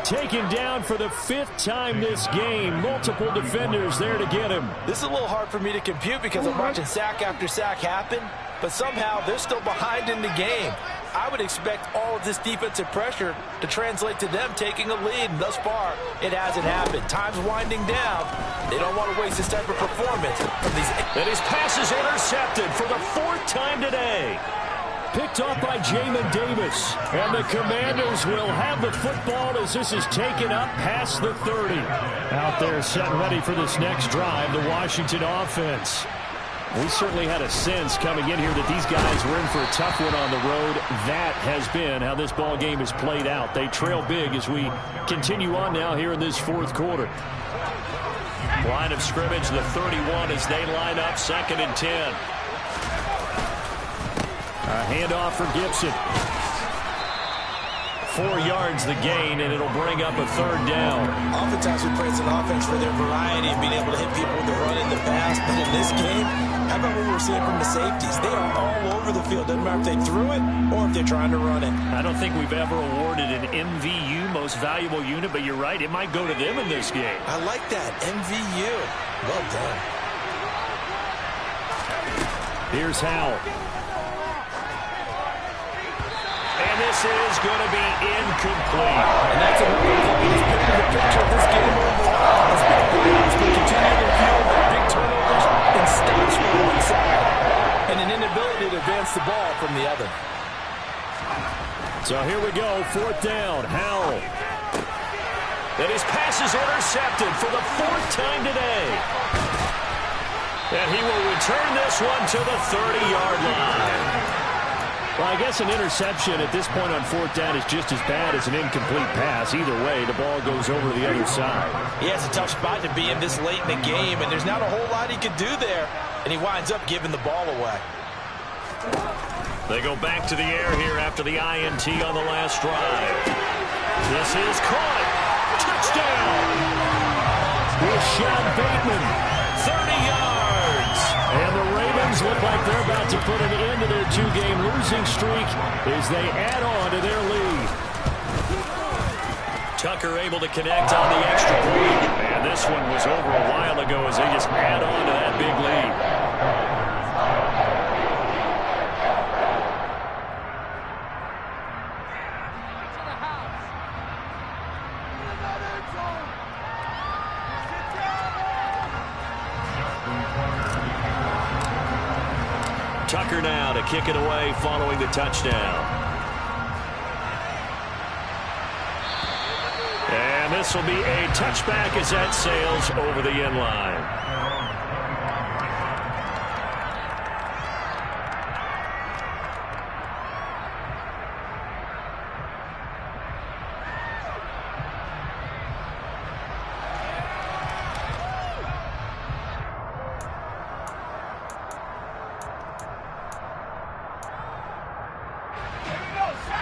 Taken down for the 5th time this game. Multiple defenders there to get him. This is a little hard for me to compute because I'm watching sack after sack happen, but somehow they're still behind in the game. I would expect all of this defensive pressure to translate to them taking a lead, and thus far, it hasn't happened. Time's winding down. They don't want to waste this type of performance from these. And his pass is intercepted for the 4th time today. Picked off by Jamin Davis. And the Commanders will have the football as this is taken up past the 30. Out there set ready for this next drive, the Washington offense. We certainly had a sense coming in here that these guys were in for a tough one on the road. That has been how this ball game has played out. They trail big as we continue on now here in this 4th quarter. Line of scrimmage, the 31 as they line up, 2nd and 10. A handoff for Gibson. 4 yards the gain, and it'll bring up a 3rd down. Oftentimes we praise an offense for their variety of being able to hit people with the run in the pass. But in this game, how about what we're seeing from the safeties? They are all over the field. Doesn't matter if they threw it or if they're trying to run it. I don't think we've ever awarded an MVU, most valuable unit, but you're right. It might go to them in this game. I like that. MVU. Well done. Here's Howell. And this is going to be incomplete. And that's another play that's painting the picture of this game overall. As big players will continue to fuel their big turnovers and stops from one side, and an inability to advance the ball from the other. So here we go, 4th down, Howell. And his pass is intercepted for the 4th time today. And he will return this one to the 30-yard line. Well, I guess an interception at this point on 4th down is just as bad as an incomplete pass. Either way, the ball goes over the other side. He has a tough spot to be in this late in the game, and there's not a whole lot he could do there, and he winds up giving the ball away. They go back to the air here after the INT on the last drive. This is caught. Touchdown. Here's Sean Bateman. 30 yards. And the Ravens look like they're about to put an end to their 2-game losing streak as they add on to their lead. Tucker able to connect on the extra point. And this one was over a while ago as they just add on to that big lead. Tucker now to kick it away following the touchdown. And this will be a touchback as that sails over the end line.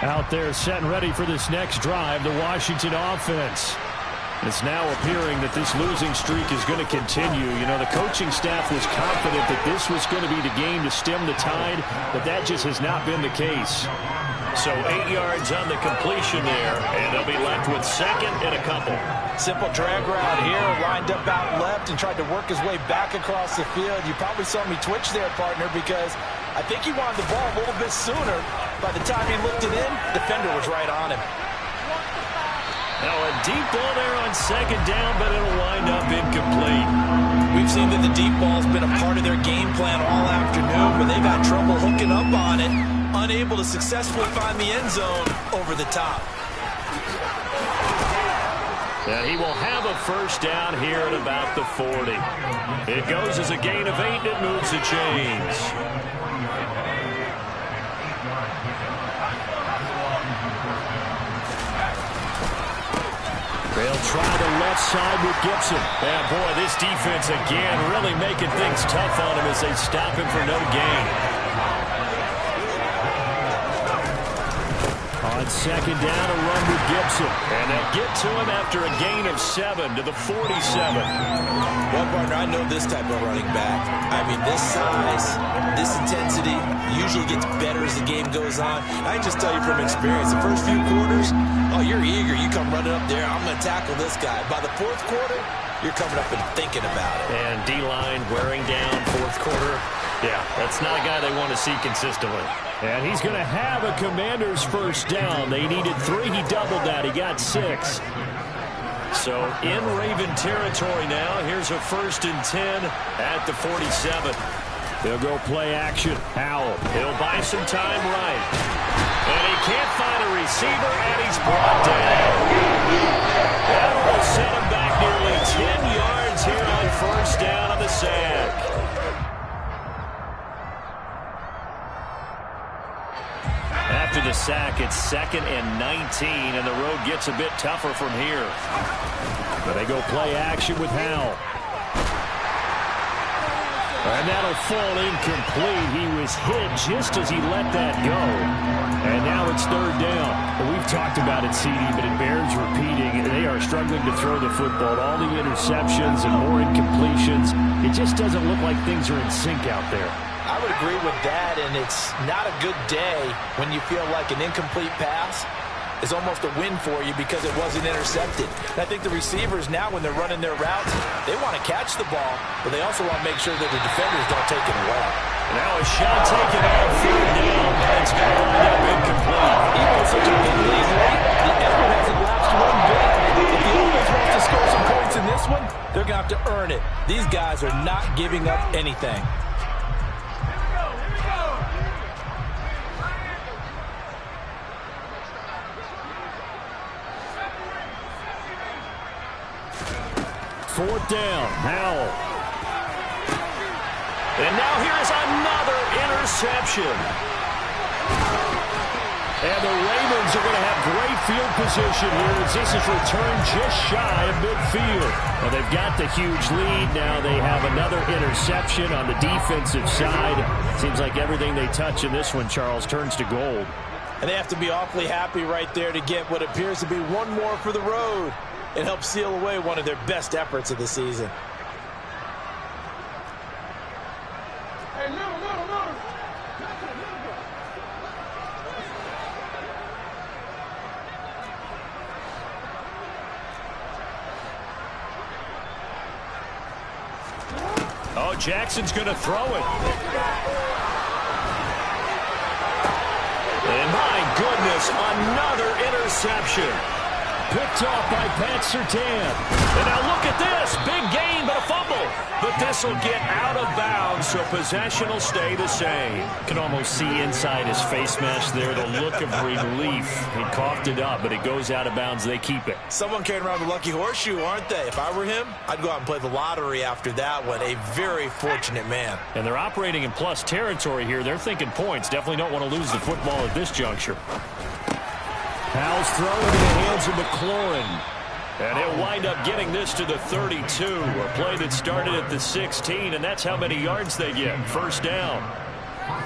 Out there setting ready for this next drive, the Washington offense. It's now appearing that this losing streak is going to continue. You know, the coaching staff was confident that this was going to be the game to stem the tide, but that just has not been the case. So 8 yards on the completion there, and they'll be left with second and a couple. Simple drag route here, lined up out left and tried to work his way back across the field. You probably saw me twitch there, partner, because I think he wanted the ball a little bit sooner. By the time he looked it in, the defender was right on him. Now a deep ball there on second down, but it'll wind up incomplete. We've seen that the deep ball's been a part of their game plan all afternoon, but they've had trouble hooking up on it, unable to successfully find the end zone over the top. And he will have a first down here at about the 40. It goes as a gain of 8, and it moves the chains. They'll try the left side with Gibson. And boy, this defense again really making things tough on him as they stop him for no gain. On second down, a run with Gibson. And they'll get to him after a gain of 7 to the 47. Well, partner, I know this type of running back. I mean, this size, this intensity usually gets better as the game goes on. I can just tell you from experience, the first few quarters, oh, you're eager. You come running up there, I'm going to tackle this guy. By the fourth quarter, you're coming up and thinking about it. And D-line wearing down fourth quarter. Yeah, that's not a guy they want to see consistently. And he's going to have a Commanders first down. They needed 3. He doubled that. He got 6. So in Raven territory now. Here's a 1st and 10 at the 47. They'll go play action. Howell. He'll buy some time right. And he can't find a receiver, and he's brought down. That will set him back nearly 10 yards here on first down on the sack. After the sack, it's 2nd and 19, and the road gets a bit tougher from here. But they go play action with Howell. And that'll fall incomplete. He was hit just as he let that go. And now it's 3rd down. We've talked about it, CD, but it bears repeating. They are struggling to throw the football. All the interceptions and more incompletions. It just doesn't look like things are in sync out there. I would agree with that, and it's not a good day when you feel like an incomplete pass is almost a win for you because it wasn't intercepted. And I think the receivers now, when they're running their routes, they want to catch the ball, but they also want to make sure that the defenders don't take it away. Now a shot taken out, 3rd down, and it's going to wind up incomplete. Even with such a big lead late, the effort hasn't lapsed one bit. If the offense wants to score some points in this one, they're going to have to earn it. These guys are not giving up anything. Fourth down, Howell. And now here's another interception. And the Ravens are going to have great field position here as this is returned just shy of midfield. Well, they've got the huge lead. Now they have another interception on the defensive side. Seems like everything they touch in this one, Charles, turns to gold. And they have to be awfully happy right there to get what appears to be one more for the road. It helps seal away one of their best efforts of the season. Oh, Jackson's going to throw it. And my goodness, another interception. Picked off by Pat Surtain. And now look at this. Big gain, but a fumble. But this will get out of bounds, so possession will stay the same. Can almost see inside his face mesh there the look of relief. He coughed it up, but it goes out of bounds. They keep it. Someone carrying around the lucky horseshoe, aren't they? If I were him, I'd go out and play the lottery after that one. A very fortunate man. And they're operating in plus territory here. They're thinking points. Definitely don't want to lose the football at this juncture. Howell's throwing in the hands of McLaurin. And he'll wind up getting this to the 32. A play that started at the 16, and that's how many yards they get. First down.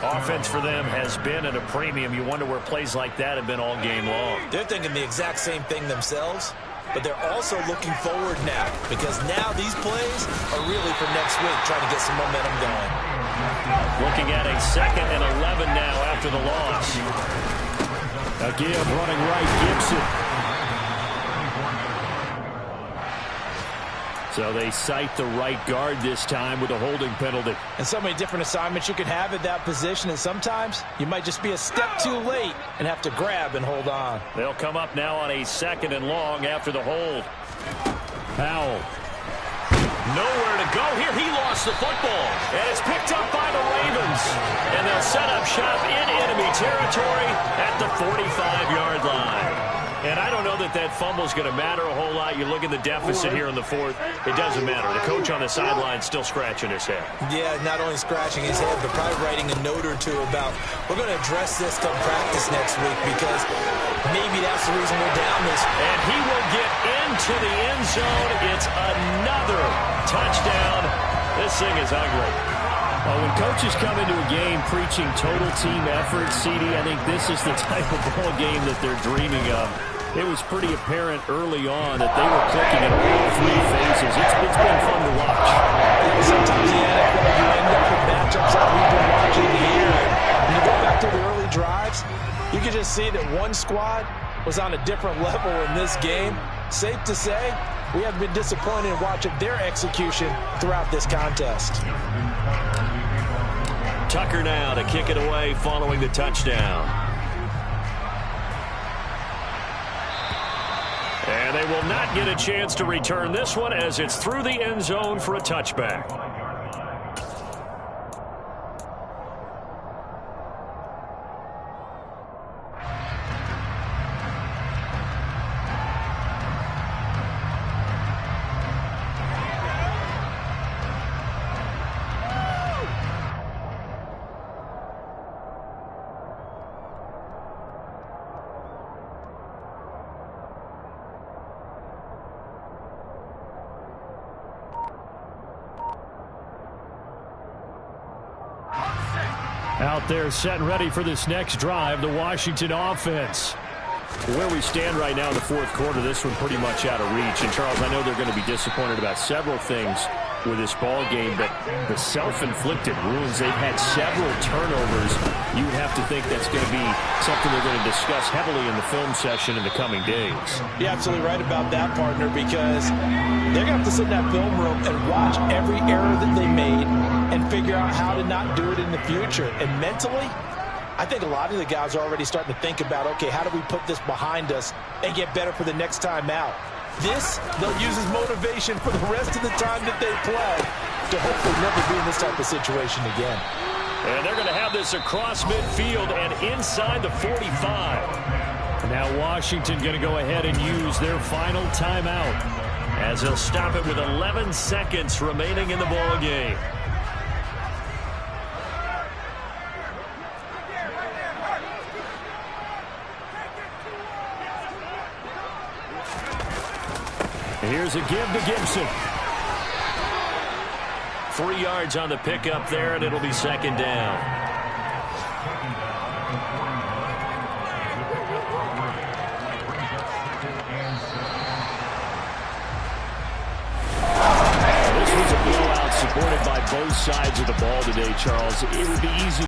Offense for them has been at a premium. You wonder where plays like that have been all game long. They're thinking the exact same thing themselves, but they're also looking forward now, because now these plays are really for next week, trying to get some momentum going. Looking at a 2nd and 11 now after the loss. A give running right, Gibson. So they cite the right guard this time with a holding penalty. And so many different assignments you could have at that position, and sometimes you might just be a step too late and have to grab and hold on. They'll come up now on a 2nd and long after the hold. Powell. Nowhere to go here. He lost the football. And it's picked up by the Ravens. And they'll set up shop in enemy territory at the 45-yard line. And I don't know that that fumble is going to matter a whole lot. You look at the deficit here in the 4th. It doesn't matter. The coach on the sideline still scratching his head. Yeah, not only scratching his head, but probably writing a note or two about, we're going to address this come practice next week, because maybe that's the reason we're down this. And he will get into the end zone. It's another touchdown. This thing is ugly. Well, when coaches come into a game preaching total team effort, CD, I think this is the type of ball game that they're dreaming of. It was pretty apparent early on that they were clicking in all 3 phases. It's been fun to watch. Sometimes in the NFL, you end up with matchups that we've been watching here. When you go back to the early drives, you can just see that one squad was on a different level in this game. Safe to say, we have been disappointed in watching their execution throughout this contest. Tucker now to kick it away following the touchdown. And they will not get a chance to return this one, as it's through the end zone for a touchback. Out there set and ready for this next drive, the Washington offense. Where we stand right now in the 4th quarter, this one pretty much out of reach. And, Charles, I know they're going to be disappointed about several things with this ball game, but the self-inflicted wounds, they've had several turnovers. You would have to think that's going to be something they're going to discuss heavily in the film session in the coming days. You're absolutely right about that, partner, because they're going to have to sit in that film room and watch every error that they made and figure out how to not do it in the future. And mentally, I think a lot of the guys are already starting to think about, okay, how do we put this behind us and get better for the next time out? This, they'll use as motivation for the rest of the time that they play to hopefully never be in this type of situation again. And they're going to have this across midfield and inside the 45. Now Washington going to go ahead and use their final timeout, as they'll stop it with 11 seconds remaining in the ball game. Here's a give to Gibson. 3 yards on the pickup there, and it'll be 2nd down. This was a blowout supported by both sides of the ball today, Charles. It would be easy